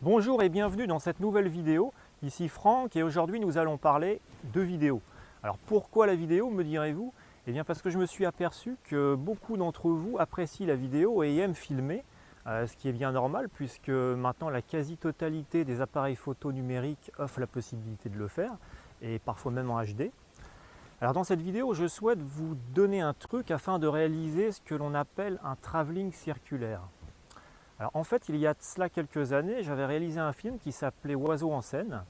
Bonjour et bienvenue dans cette nouvelle vidéo. Ici Franck et aujourd'hui nous allons parler de vidéo. Alors pourquoi la vidéo, me direz-vous? Eh bien parce que je me suis aperçu que beaucoup d'entre vous apprécient la vidéo et aiment filmer, ce qui est bien normal puisque maintenant la quasi-totalité des appareils photo numériques offre la possibilité de le faire et parfois même en HD. Alors dans cette vidéo, je souhaite vous donner un truc afin de réaliser ce que l'on appelle un travelling circulaire. Alors en fait, il y a de cela quelques années, j'avais réalisé un film qui s'appelait Oiseaux en scène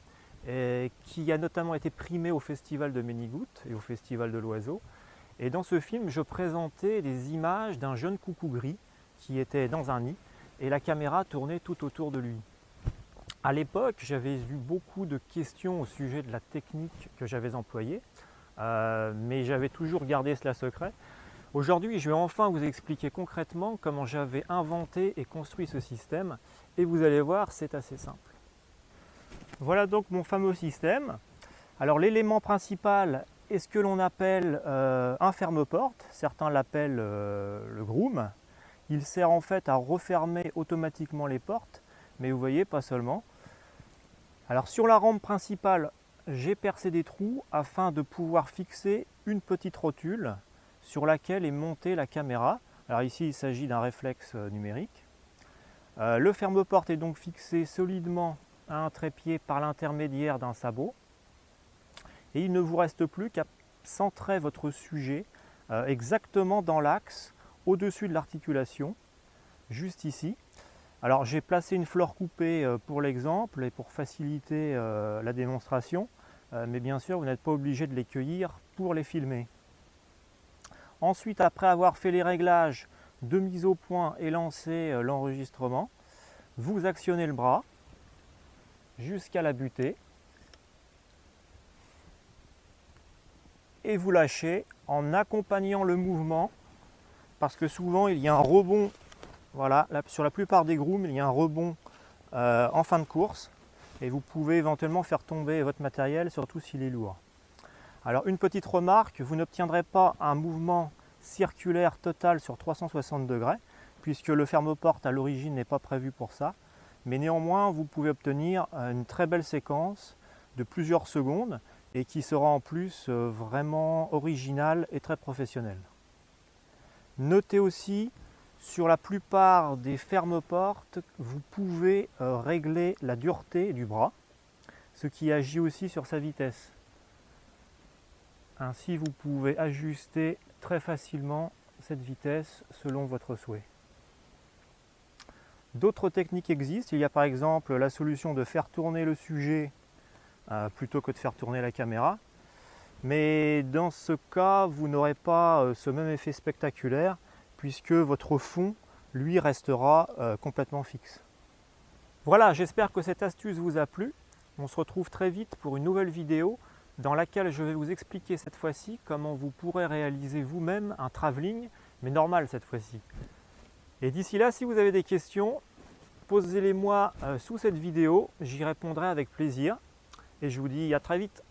et qui a notamment été primé au festival de Ménigoutte et au festival de l'Oiseau. Et dans ce film, je présentais des images d'un jeune coucou gris qui était dans un nid et la caméra tournait tout autour de lui. À l'époque, j'avais eu beaucoup de questions au sujet de la technique que j'avais employée, mais j'avais toujours gardé cela secret. Aujourd'hui, je vais enfin vous expliquer concrètement comment j'avais inventé et construit ce système et vous allez voir, c'est assez simple. Voilà donc mon fameux système. Alors l'élément principal est ce que l'on appelle un ferme-porte, certains l'appellent le groom. Il sert en fait à refermer automatiquement les portes, mais vous voyez, pas seulement. Alors sur la rampe principale, j'ai percé des trous afin de pouvoir fixer une petite rotule sur laquelle est montée la caméra. Alors ici, il s'agit d'un réflexe numérique. Le ferme-porte est donc fixé solidement à un trépied par l'intermédiaire d'un sabot. Et il ne vous reste plus qu'à centrer votre sujet exactement dans l'axe, au-dessus de l'articulation, juste ici. Alors j'ai placé une fleur coupée pour l'exemple et pour faciliter la démonstration, mais bien sûr, vous n'êtes pas obligé de les cueillir pour les filmer. Ensuite, après avoir fait les réglages de mise au point et lancé l'enregistrement, vous actionnez le bras jusqu'à la butée et vous lâchez en accompagnant le mouvement parce que souvent il y a un rebond. Voilà, sur la plupart des grooms, il y a un rebond en fin de course et vous pouvez éventuellement faire tomber votre matériel, surtout s'il est lourd. Alors une petite remarque, vous n'obtiendrez pas un mouvement circulaire total sur 360 degrés puisque le ferme-porte à l'origine n'est pas prévu pour ça, mais néanmoins vous pouvez obtenir une très belle séquence de plusieurs secondes et qui sera en plus vraiment originale et très professionnelle. Notez aussi, sur la plupart des ferme-portes, vous pouvez régler la dureté du bras, ce qui agit aussi sur sa vitesse. Ainsi, vous pouvez ajuster très facilement cette vitesse selon votre souhait. D'autres techniques existent. Il y a par exemple la solution de faire tourner le sujet plutôt que de faire tourner la caméra. Mais dans ce cas, vous n'aurez pas ce même effet spectaculaire puisque votre fond, lui, restera complètement fixe. Voilà, j'espère que cette astuce vous a plu. On se retrouve très vite pour une nouvelle vidéo dans laquelle je vais vous expliquer cette fois-ci comment vous pourrez réaliser vous-même un travelling, mais normal cette fois-ci. Et d'ici là, si vous avez des questions, posez-les moi sous cette vidéo, j'y répondrai avec plaisir. Et je vous dis à très vite.